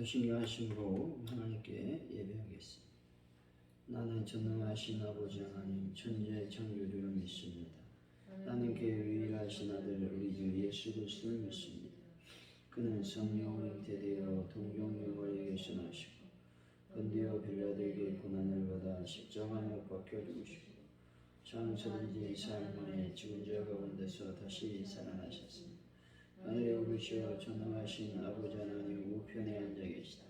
더 신령하심으로 하나님께 예배하겠습니다. 나는 전능하신 아버지 하나님 천지의 창조주를 믿습니다. 나는 그의 유일하신 아들 우리 주 예수 그리스도를 믿습니다. 그는 성령으로 잉태되어 동정녀머리에 계셔나시고 건디어 빌라들에게 고난을 받아 십자가에 못 박혀 죽으시고 장사된 지 4일 만에 죽은 자 가운데서 다시 살아나셨습니다. 하늘에 오르시어 전능하신 아버지 하나님 우편에 앉아 계시다.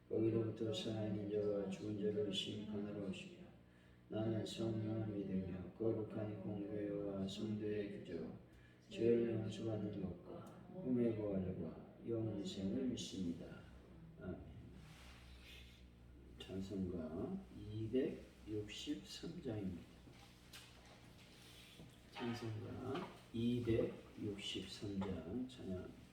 거기로부터 살아있는 자와 죽은 자를 심판하러 오시며 나는 성령을 믿으며 거룩한 공교회와 성도의 규제와 죄를 용서받는 것과 꿈의 부활과 영생을 믿습니다. 아멘. 찬송가 263장입니다. 찬송가 263장 찬양합니다.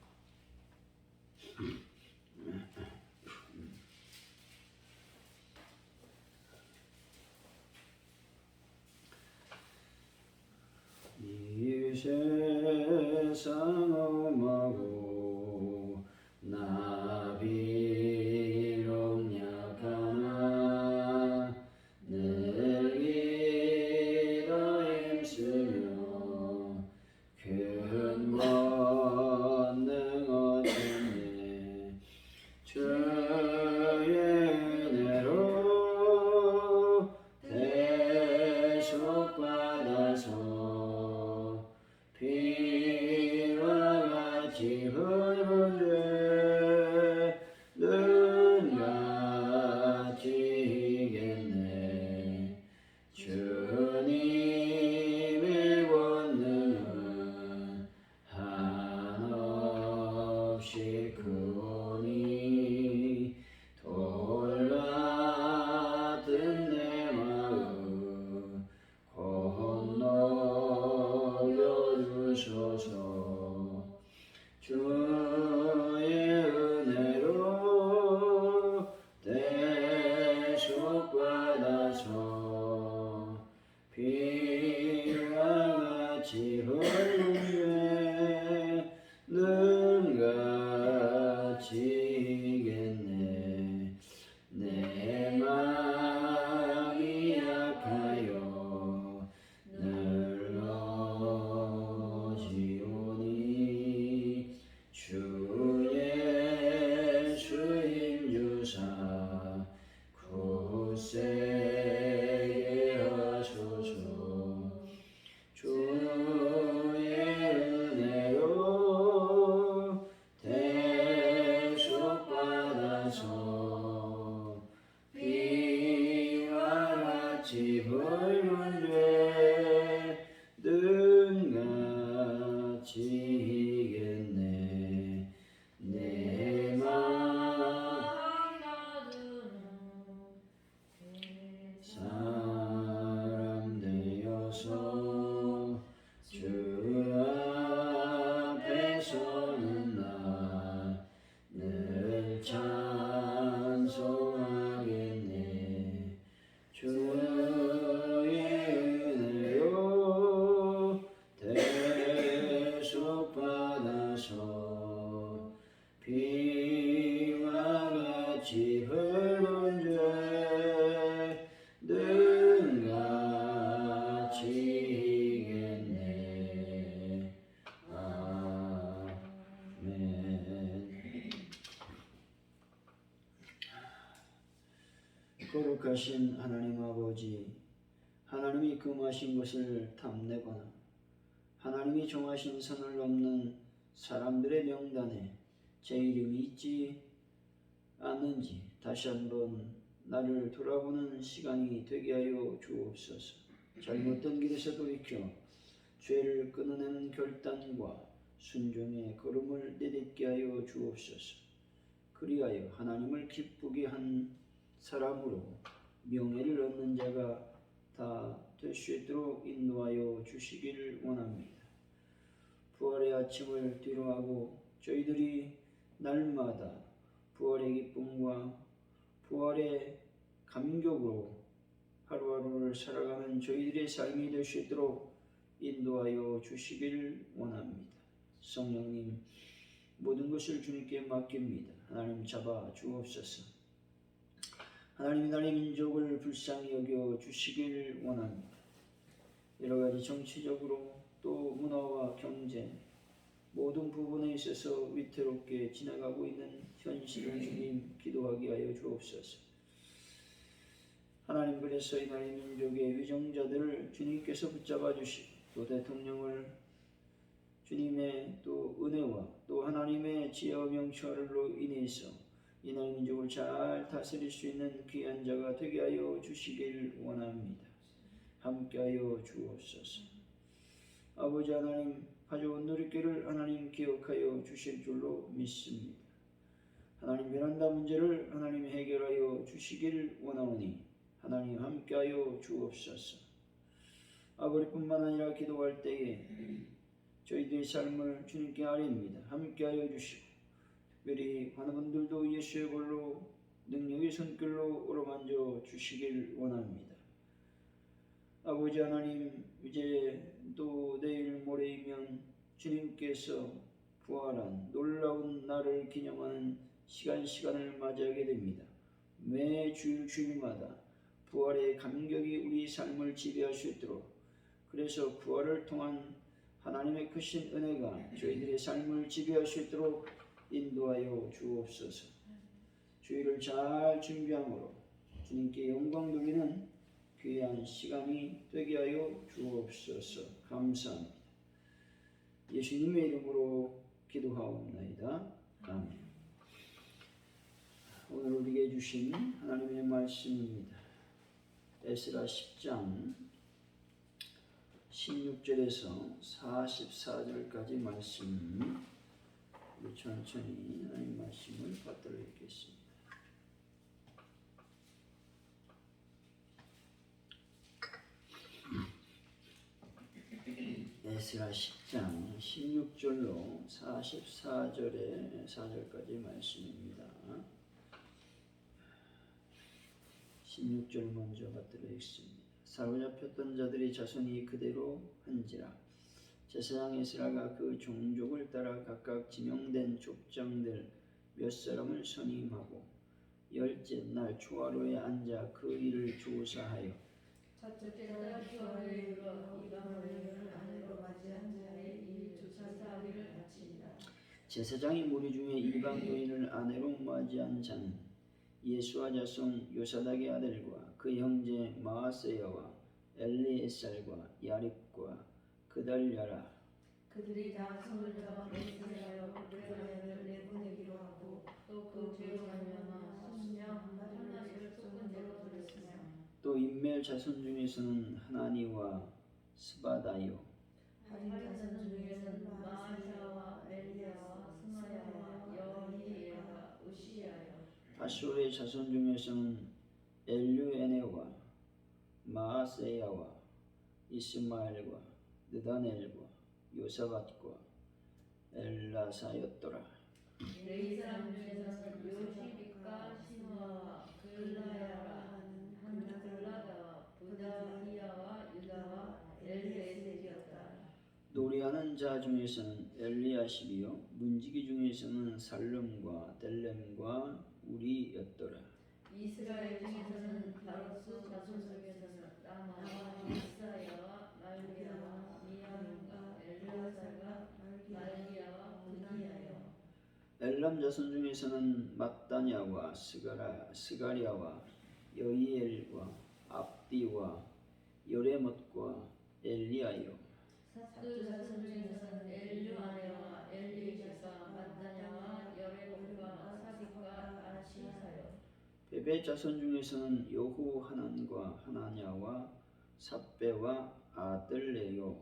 이 세상 험하고 나 비록 약하나 늘 기도 힘쓰며 큰 권능 얻으네 주의 은혜로 대속받아서 피와 같이 흙은 죄는 같이 이겼네 주님의 권능은 한없이 크오니 돌 같은 내 마음 건너려 주소서 주의 은혜로 대속받아서 피와 같이 흘린 죄는 같이 이겼네 내 마음이 약하여 늘어지오니 주 예수 힘주사 굳세게 하소서 주의 은혜로 대속받아서 피와 같이 흘린 죄는 같이 이겼네 내 마음 사람 되어서 주 앞에 서는 날 늘 찬송하겠네 주의 은혜로 대속받아서 피와 같이 흘린 죄는 같이 이겼네 아멘. 거룩하신 하나님 아버지 하나님이 금하신 것을 탐내거나 하나님이 정하신 선을 넘는 사람들의 명단에 제 이름이 있지 않는지 다시 한번 나를 돌아보는 시간이 되게 하여 주옵소서. 잘못된 길에서 돌이켜 죄를 끊어내는 결단과 순종의 걸음을 내딛게 하여 주옵소서. 그리하여 하나님을 기쁘게 한 사람으로 명예를 얻는 자가 다 될 수 있도록 인도하여 주시기를 원합니다. 부활의 아침을 뒤로하고 저희들이 날마다 부활의 기쁨과 부활의 감격으로 하루하루를 살아가는 저희들의 삶이 될 수 있도록 인도하여 주시기를 원합니다. 성령님, 모든 모든 것을 주님께 맡깁니다. 하나님 잡아 주옵소서. 하나님이 나의 민족을 불쌍히 여겨 주시길 원합니다. 여러 가지 정치적으로 또 문화와 경제 모든 부분에 있어서 위태롭게 지나가고 있는 현실을 주님 기도하게 하여 주옵소서. 하나님, 그래서 이 나라의 민족의 위정자들을 주님께서 붙잡아 주시고 또 대통령을 주님의 또 은혜와 또 하나님의 지혜와 명철로 인해서 이 나라의 민족을 잘 다스릴 수 있는 귀한 자가 되게 하여 주시길 원합니다. 함께하여 주옵소서. 아버지 하나님, 가져온 누리끼를 하나님 기억하여 주실 줄로 믿습니다. 하나님, 베란다 문제를 하나님 해결하여 주시길 원하오니 하나님 함께하여 주옵소서. 아버지뿐만 아니라 기도할 때에 저희들의 삶을 주님께 아뢰입니다. 함께하여 주시고 특별히 많은 분들도 예수의 볼로 능력의 손길로 어루만져 주시길 원합니다. 아버지 하나님, 이제 또 내일 모레이면 주님께서 부활한 놀라운 날을 기념하는 시간을 맞이하게 됩니다. 매 주일마다 부활의 감격이 우리 삶을 지배할 수 있도록, 그래서 부활을 통한 하나님의 크신 은혜가 저희들의 삶을 지배할 수 있도록 인도하여 주옵소서. 주일을 잘 준비함으로 주님께 영광 돌리는 귀한 시간이 되게 하여 주옵소서. 감사합니다. 예수님의 이름으로 기도하옵나이다. 아멘. 오늘 우리에게 주신 하나님의 말씀입니다. 에스라 10장 16절에서 44절까지 말씀, 우리 천천히 하나님 말씀을 받들어 읽겠습니다. 에스라 10장 16절로 44절에 4절까지 말씀입니다. 16절 먼저 받들어 읽습니다. 사로잡혔던 자들의 자손이 그대로 한지라. 제사장 에스라가 그 종족을 따라 각각 지명된 족장들 몇 사람을 선임하고 열째 날 초하루에 앉아 그 일을 조사하여 첫째 달 초하루에 이르러 이방원을 아내로 맞이한 자의 일 조사하기를 마치니라. 제사장이 무리 중에 이방 여인을 아내로 맞이한 자는 예수와 자손 요사닥의 아들과 그 형제 마아세야와 엘리에살과 야립과 그달랴라. 그들이 다 손을 잡아 메시하여 그의 아내를 내보내기로 하고 또 그 죄로 말미암아 손녀 한나를 쏟은 대로 돌렸으며 또 인멜 자손 중에서는 하나니와 스바다요, 할인 자손 중에서는 마아샤와 엘리야와 스마야와 여히엘과 우시야요. 파쇼의 자손 중에서는 엘류에네와 마아세야와 이스마엘과 느다넬과 요사밧과 엘라사였더라. 이 사람 중에서는 요시빅과 시므아와 글라야라 하는 한글라다와 부다히야와 유다와 엘리에셀이었다. 노래하는 자 중에서는 엘리야십이요 문지기 중에서는 살름과 델렘과 우리였더라. 이스라엘 중에서는 바로스 자손 중에서는 라마와 이사야와 말기야와 미야민과 엘르아살과 말기야와 분이야요. 엘람 자손 중에서는 mat다냐와 스가랴와 여이엘과 압디와 여레못과 엘리야요. 삿두 자손 중에서는 엘류아네와 엘리시가 mat다냐와 여레못과 사빅과 아시사요. 베베 자손 중에서는 여호하난과 하나냐와 삽베와 아들레요.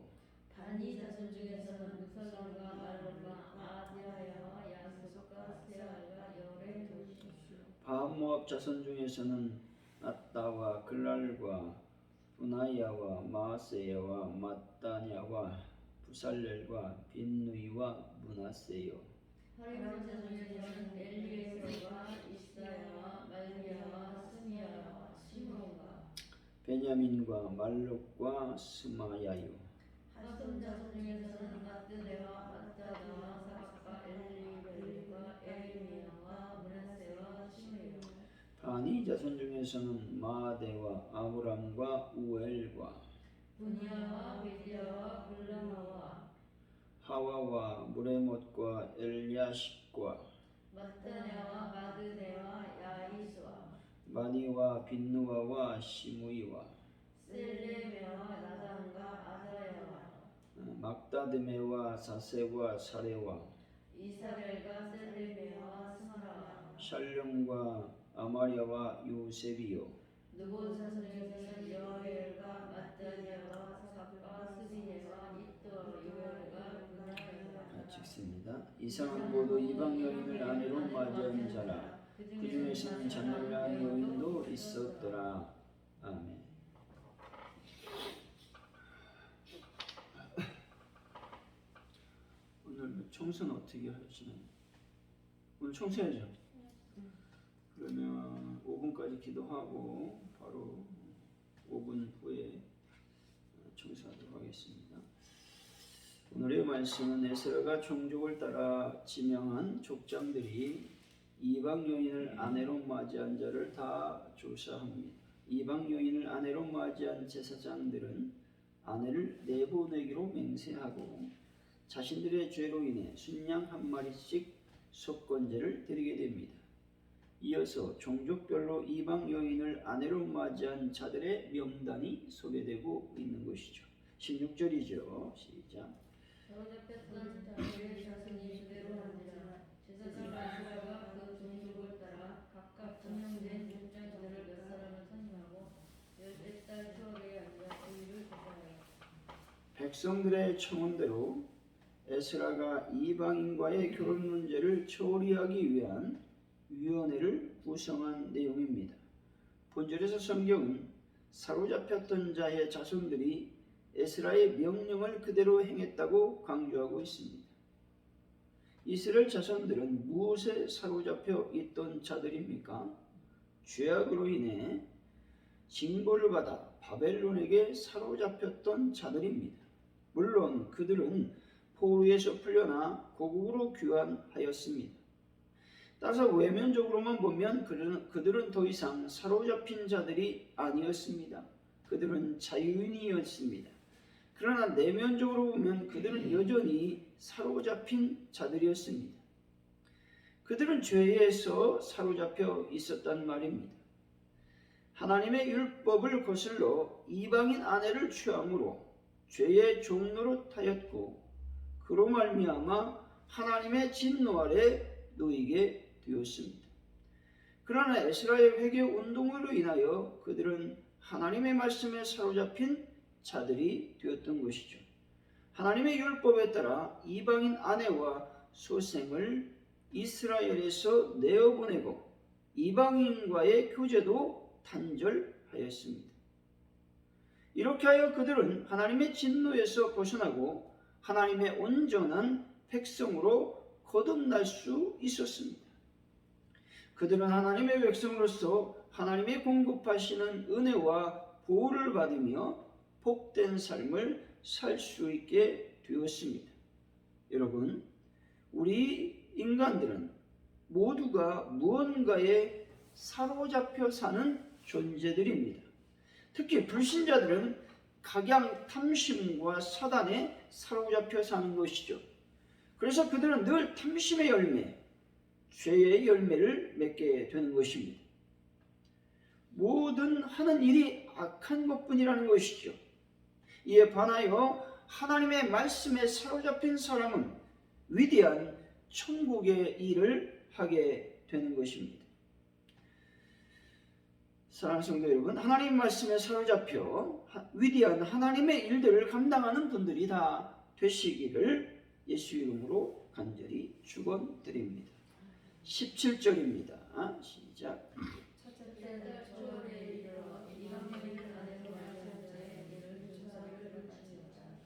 바니 자손 중에서는 무살람과 말론과 아디아야와 야스과 세알과 여레도시요. 바모압 자손 중에서는 아따와 글랄과 분하야와 마아세야와 mat다냐와 부살렐과 빈누이와 문하세요. 하림 자손 중에서는 엘리에셀과 이스라야와 말기야와 스미야와 시므온과 베냐민과 말룩과 스마야요. 하손 자손 중에서는 마뜨네와 마따다와 사박과 엘리벨 자손 중에서는 마대와 아므람과 우엘과 분야와 베디아와 블라마와 하와와 무레못과 엘야십과 마타냐와 마드네와 야이스와 마니와 빈누아와 시무이와 셀레메와 나단과 아사야와 막다드메와 사세와 사레와 이사벨과 셀레메와 스마라와 샬령과 아마랴와 요세비요. 누보 자손 중에서는 여엘과 마타냐와 사갑과 스비네와 이또와 요엘과 분야와 찍습니다. 이상은 모두 이방 여인을 아내로 맞이한 자라. 그 중에서는 자녀를 낳은 여인도 있었더라. 아멘. 오늘 청소는 어떻게 하시나요? 오늘 청소해야죠. 그러면 5분까지 기도하고 바로 5분 후에 청소하도록 하겠습니다. 오늘의 말씀은 에스라가 종족을 따라 지명한 족장들이 이방 여인을 아내로 맞이한 자를 다 조사합니다. 이방 여인을 아내로 맞이한 제사장들은 아내를 내보내기로 맹세하고 자신들의 죄로 인해 순양 한 마리씩 속건제를 드리게 됩니다. 이어서 종족별로 이방 여인을 아내로 맞이한 자들의 명단이 소개되고 있는 것이죠. 16절이죠. 시작. 사로잡혔던 자들의 자손이 그대로 남자 제사장 에스라가 그 종족을 따라 각각 지명된 족장들을 몇 사람을 선임하고 14달 초하게 앉아 의를 조사하여 백성들의 청원대로 에스라가 이방인과의 결혼 문제를 처리하기 위한 위원회를 구성한 내용입니다. 본절에서 성경은 사로잡혔던 자의 자손들이 에스라의 명령을 그대로 행했다고 강조하고 있습니다. 이스라엘 자손들은 무엇에 사로잡혀 있던 자들입니까? 죄악으로 인해 징벌을 받아 바벨론에게 사로잡혔던 자들입니다. 물론 그들은 포로에서 풀려나 고국으로 귀환하였습니다. 따라서 외면적으로만 보면 그들은 더 이상 사로잡힌 자들이 아니었습니다. 그들은 자유인이었습니다. 그러나 내면적으로 보면 그들은 여전히 사로잡힌 자들이었습니다. 그들은 죄에서 사로잡혀 있었단 말입니다. 하나님의 율법을 거슬러 이방인 아내를 취함으로 죄의 종노릇하였고 그로 말미암아 하나님의 진노 아래 놓이게 되었습니다. 그러나 에스라의 회개 운동으로 인하여 그들은 하나님의 말씀에 사로잡힌 자들이 되었던 것이죠. 하나님의 율법에 따라 이방인 아내와 소생을 이스라엘에서 내어보내고 이방인과의 교제도 단절하였습니다. 이렇게 하여 그들은 하나님의 진노에서 벗어나고 하나님의 온전한 백성으로 거듭날 수 있었습니다. 그들은 하나님의 백성으로서 하나님의 공급하시는 은혜와 보호를 받으며 복된 삶을 살 수 있게 되었습니다. 여러분, 우리 인간들은 모두가 무언가에 사로잡혀 사는 존재들입니다. 특히 불신자들은 각양 탐심과 사단에 사로잡혀 사는 것이죠. 그래서 그들은 늘 탐심의 열매, 죄의 열매를 맺게 되는 것입니다. 모든 하는 일이 악한 것뿐이라는 것이죠. 이에 반하여 하나님의 말씀에 사로잡힌 사람은 위대한 천국의 일을 하게 되는 것입니다. 사랑하는 성도 여러분, 하나님 말씀에 사로잡혀 위대한 하나님의 일들을 감당하는 분들이 다 되시기를 예수 이름으로 간절히 축원드립니다. 17절입니다. 시작. 첫째 달 초월에 이르러 이방 여인 아내로 맞이한 자의 일을 조사를 마치었다.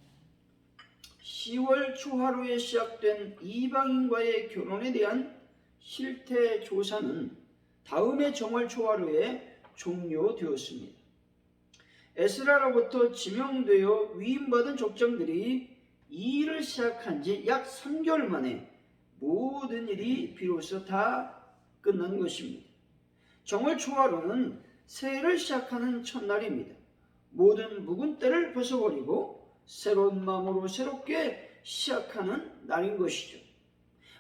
10월 초하루에 시작된 이방인과의 결혼에 대한 실태 조사는 다음해 정월 초하루에 종료되었습니다. 에스라로부터 지명되어 위임받은 족장들이 이 일을 시작한 지 약 3개월 만에 모든 일이 비로소 다 끝난 것입니다. 정월 초하루는 새해를 시작하는 첫날입니다. 모든 묵은 때를 벗어버리고 새로운 마음으로 새롭게 시작하는 날인 것이죠.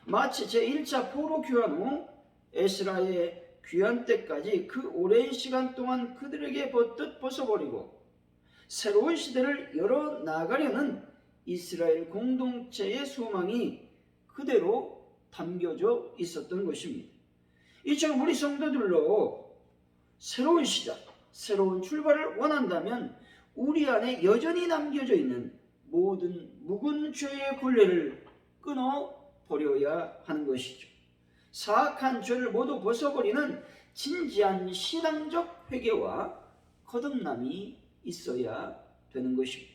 마치 제1차 포로 귀환 후 에스라의 귀환 때까지 그 오랜 시간 동안 그들에게 벗듯 벗어버리고 새로운 시대를 열어 나가려는 이스라엘 공동체의 소망이 그대로 담겨져 있었던 것입니다. 이처럼 우리 성도들로 새로운 시작, 새로운 출발을 원한다면 우리 안에 여전히 남겨져 있는 모든 묵은 죄의 굴레를 끊어버려야 하는 것이죠. 사악한 죄를 모두 벗어버리는 진지한 신앙적 회개와 거듭남이 있어야 되는 것입니다.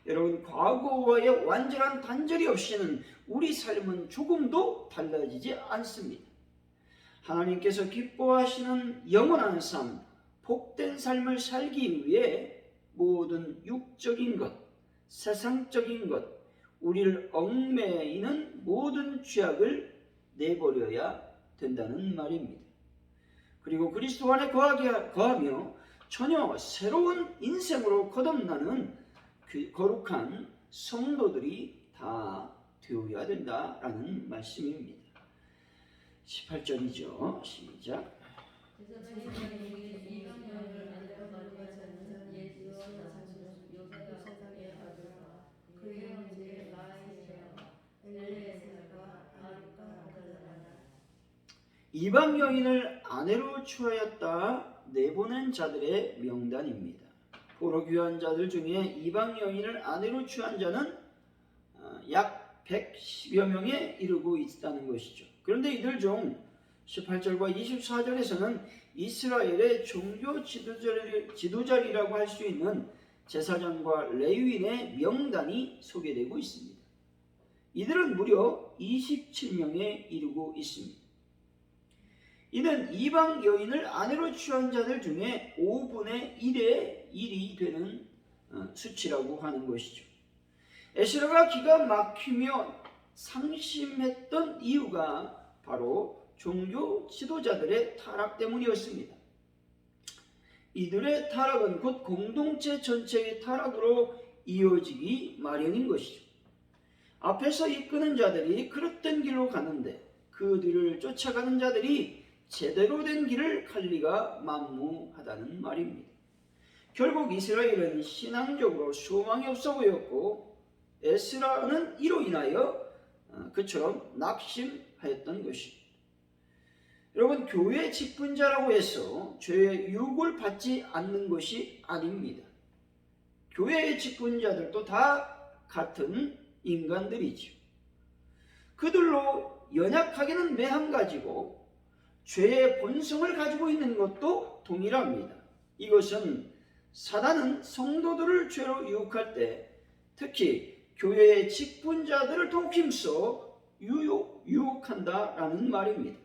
여러분, 과거와의 완전한 단절이 없이는 우리 삶은 조금도 달라지지 않습니다. 하나님께서 기뻐하시는 영원한 삶, 복된 삶을 살기 위해 모든 육적인 것, 세상적인 것, 우리를 얽매이는 모든 죄악을 내버려야 된다는 말입니다. 그리고 그리스도 안에 거하며 전혀 새로운 인생으로 거듭나는 그 거룩한 성도들이 다 되어야 된다라는 말씀입니다. 18절이죠. 시작. 이방 여인을 아내로 취하였다 내보낸 자들의 명단입니다. 포로 귀환 자들 중에 이방 여인을 아내로 취한 자는 약 110여 명에 이르고 있다는 것이죠. 그런데 이들 중 18절과 24절에서는 이스라엘의 종교 지도자리라고 할 수 있는 제사장과 레위인의 명단이 소개되고 있습니다. 이들은 무려 27명에 이르고 있습니다. 이는 이방 여인을 아내로 취한 자들 중에 5분의 1의 1이 되는 수치라고 하는 것이죠. 에스라가 기가 막히며 상심했던 이유가 바로 종교 지도자들의 타락 때문이었습니다. 이들의 타락은 곧 공동체 전체의 타락으로 이어지기 마련인 것이죠. 앞에서 이끄는 자들이 그릇된 길로 가는데 그 뒤를 쫓아가는 자들이 제대로 된 길을 갈 리가 만무하다는 말입니다. 결국 이스라엘은 신앙적으로 소망이 없어 보였고 에스라는 이로 인하여 그처럼 낙심하였던 것입니다. 여러분, 교회 직분자라고 해서 죄의 유혹을 받지 않는 것이 아닙니다. 교회의 직분자들도 다 같은 인간들이죠. 그들로 연약하기는 매한 가지고 죄의 본성을 가지고 있는 것도 동일합니다. 이것은 사단은 성도들을 죄로 유혹할 때 특히 교회의 직분자들을 더욱 힘써 유혹한다라는 말입니다.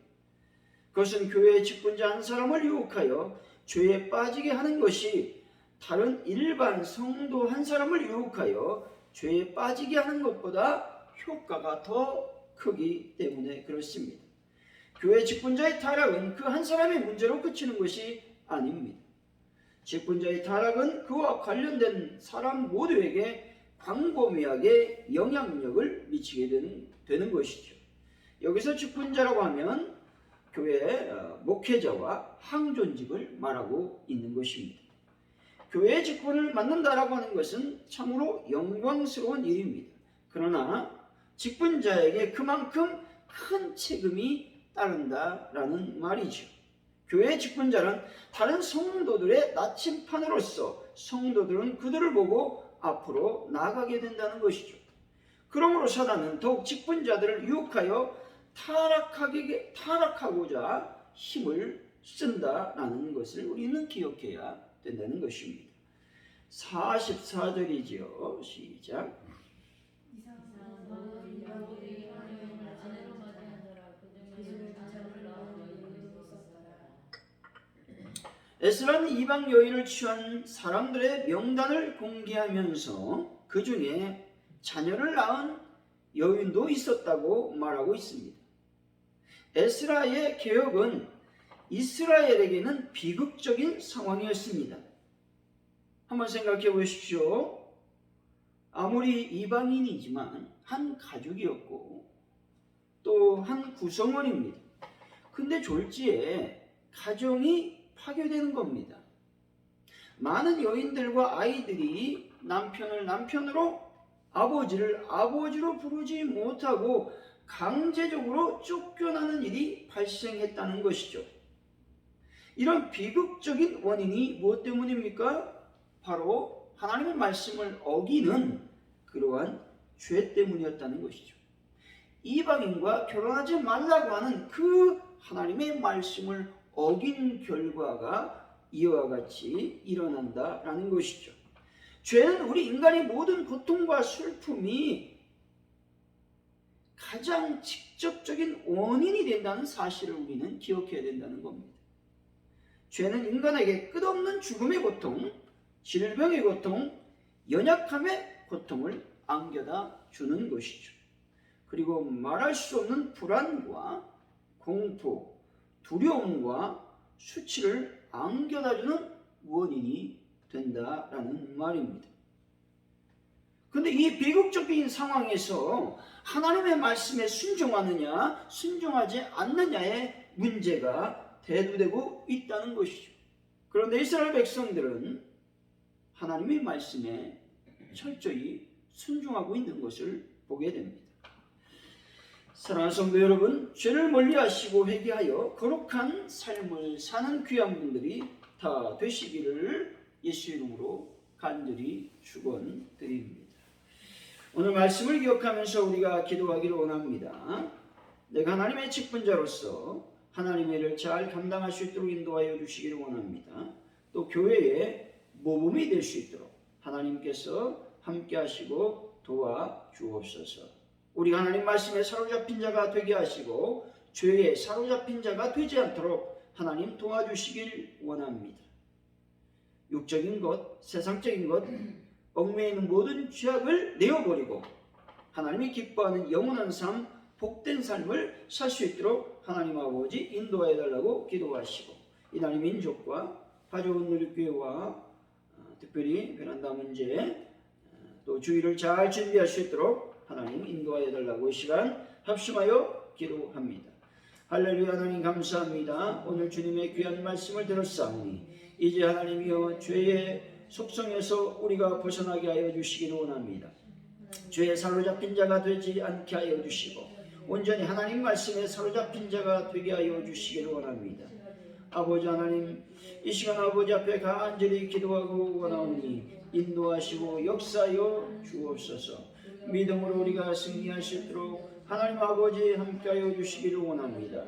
그것은 교회의 직분자 한 사람을 유혹하여 죄에 빠지게 하는 것이 다른 일반 성도 한 사람을 유혹하여 죄에 빠지게 하는 것보다 효과가 더 크기 때문에 그렇습니다. 교회 직분자의 타락은 그 한 사람의 문제로 그치는 것이 아닙니다. 직분자의 타락은 그와 관련된 사람 모두에게 광범위하게 영향력을 미치게 되는 것이죠. 여기서 직분자라고 하면 교회 목회자와 항존직을 말하고 있는 것입니다. 교회의 직분을 맡는다라고 하는 것은 참으로 영광스러운 일입니다. 그러나 직분자에게 그만큼 큰 책임이 따른다라는 말이죠. 교회의 직분자는 다른 성도들의 나침판으로서 성도들은 그들을 보고 앞으로 나아가게 된다는 것이죠. 그러므로 사단은 더욱 직분자들을 유혹하여 타락하고자 힘을 쓴다라는 것을 우리는 기억해야 된다는 것입니다. 44절이지요. 시작. 에스라는 이방 여인을 취한 사람들의 명단을 공개하면서 그 중에 자녀를 낳은 여인도 있었다고 말하고 있습니다. 에스라의 개혁은 이스라엘에게는 비극적인 상황이었습니다. 한번 생각해 보십시오. 아무리 이방인이지만 한 가족이었고 또 한 구성원입니다. 근데 졸지에 가정이 파괴되는 겁니다. 많은 여인들과 아이들이 남편을 남편으로, 아버지를 아버지로 부르지 못하고 강제적으로 쫓겨나는 일이 발생했다는 것이죠. 이런 비극적인 원인이 무엇 때문입니까? 바로 하나님의 말씀을 어기는 그러한 죄 때문이었다는 것이죠. 이방인과 결혼하지 말라고 하는 그 하나님의 말씀을 어긴 결과가 이와 같이 일어난다라는 것이죠. 죄는 우리 인간의 모든 고통과 슬픔이 가장 직접적인 원인이 된다는 사실을 우리는 기억해야 된다는 겁니다. 죄는 인간에게 끝없는 죽음의 고통, 질병의 고통, 연약함의 고통을 안겨다 주는 것이죠. 그리고 말할 수 없는 불안과 공포, 두려움과 수치를 안겨다 주는 원인이 된다라는 말입니다. 그런데 이 비극적인 상황에서 하나님의 말씀에 순종하느냐 순종하지 않느냐의 문제가 대두되고 있다는 것이죠. 그런데 이스라엘 백성들은 하나님의 말씀에 철저히 순종하고 있는 것을 보게 됩니다. 사랑하는 성도 여러분, 죄를 멀리하시고 회개하여 거룩한 삶을 사는 귀한 분들이 다 되시기를 예수 이름으로 간절히 축원드립니다. 오늘 말씀을 기억하면서 우리가 기도하기를 원합니다. 내가 하나님의 직분자로서 하나님의 일을 잘 감당할 수 있도록 인도하여 주시기를 원합니다. 또 교회의 모범이 될 수 있도록 하나님께서 함께 하시고 도와주옵소서. 우리가 하나님 말씀에 사로잡힌 자가 되게 하시고 죄에 사로잡힌 자가 되지 않도록 하나님 도와주시길 원합니다. 육적인 것, 세상적인 것, 얽매여 있는 모든 죄악을 내어버리고 하나님이 기뻐하는 영원한 삶, 복된 삶을 살 수 있도록 하나님 아버지 인도하여 달라고 기도하시고 이날의 민족과 가져온 누리교회와 특별히 베란다 문제 또 주의를 잘 준비할 수 있도록 하나님 인도하여 달라고 이 시간 합심하여 기도합니다. 할렐루야. 하나님 감사합니다. 오늘 주님의 귀한 말씀을 들었사오니 이제 하나님이여 죄의 속성에서 우리가 벗어나게 하여 주시기를 원합니다. 죄에 사로잡힌 자가 되지 않게 하여 주시고 온전히 하나님 말씀에 사로잡힌 자가 되게 하여 주시기를 원합니다. 아버지 하나님, 이 시간 아버지 앞에 간절히 기도하고 원하오니 인도하시고 역사하여 주옵소서. 믿음으로 우리가 승리할 수 있도록 하나님 아버지 함께하여 주시기를 원합니다.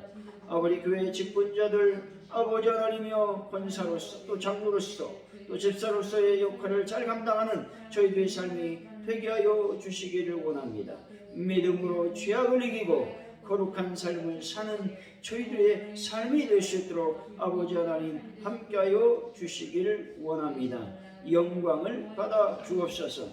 아버지 교회의 직분자들 아버지 하나님이여 권사로서 또 장로로서 또 집사로서의 역할을 잘 감당하는 저희들의 삶이 되게 하여 주시기를 원합니다. 믿음으로 죄악을 이기고 거룩한 삶을 사는 저희들의 삶이 될 수 있도록 아버지 하나님 함께하여 주시기를 원합니다. 영광을 받아 주옵소서.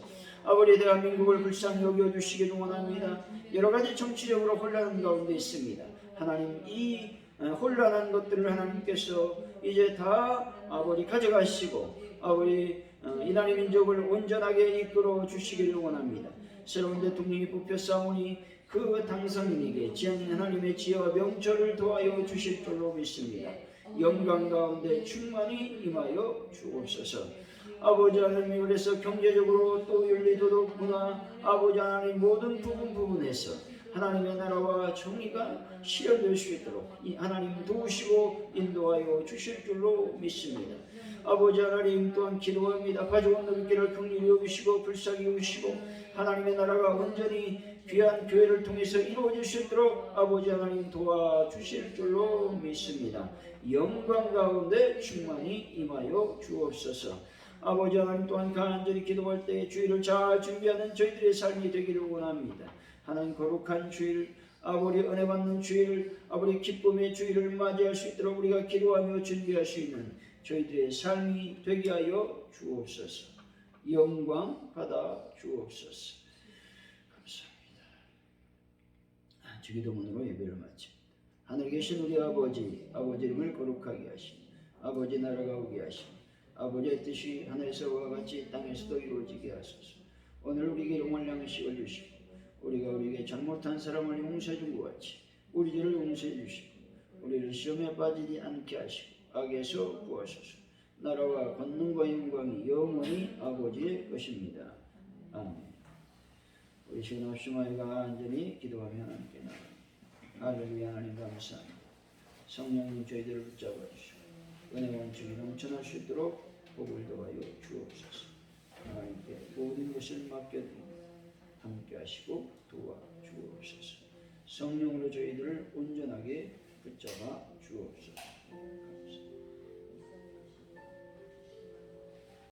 아버지 대한민국을 불쌍히 여겨주시기를 원합니다. 여러가지 정치적으로 혼란 가운데 있습니다. 하나님 이 혼란한 것들을 하나님께서 이제 다 아버지 가져가시고 아버지 이 나라의 민족을 온전하게 이끌어 주시기를 원합니다. 새로운 대통령이 뽑혔사오니 그 당선인에게 지향인 하나님의 지혜와 명철을 도하여 주실 줄로 믿습니다. 영광 가운데 충만히 임하여 주옵소서. 아버지 하나님, 그래서 경제적으로 또 윤리도덕 문화 아버지 하나님 모든 부분에서 하나님의 나라와 정의가 실현될 수 있도록 하나님 도우시고 인도하여 주실 줄로 믿습니다. 아버지 하나님 또한 기도합니다. 가져온 너희들을 긍휼히 여기시고 불쌍히 여기시고 하나님의 나라가 온전히 귀한 교회를 통해서 이루어질 수 있도록 아버지 하나님 도와주실 줄로 믿습니다. 영광 가운데 충만히 임하여 주옵소서. 아버지 하나님 또한 간절히 기도할 때 주일을 잘 준비하는 저희들의 삶이 되기를 원합니다. 하나님 거룩한 주일, 아버지 은혜 받는 주일, 아버지 기쁨의 주일을 맞이할 수 있도록 우리가 기도하며 준비할 수 있는 저희들의 삶이 되게 하여 주옵소서. 영광 받아 주옵소서. 감사합니다. 주기도문으로 예배를 마칩니다. 하늘에 계신 우리 아버지 이름을 거룩하게 하시고 아버지 나라가 오게 하시고 아버지의 뜻이 하늘에서와 같이 땅에서도 이루어지게 하소서. 오늘 우리에게 용할 양식을 주시고 우리가 우리에게 잘못한 사람을 용서해 준 것 같이 우리 죄를 용서해 주시고 우리를 시험에 빠지지 않게 하시고 악에서 구하소서. 나라와 권능과 영광이 영원히 아버지의 것입니다. 아멘. 우리 시간 없이 마이가 안전히 기도하며 함께 나갑니다. 할렐루야. 하나님 감사합니다. 성령님 저희들을 붙잡아 주시고 은혜 원칙이 넘쳐날 수 있도록 복을 더하여 주옵소서. 하나님께 모든 것을 맡겨드리고 함께 하시고 도와 주옵소서. 성령으로 저희들을 온전하게 붙잡아 주옵소서.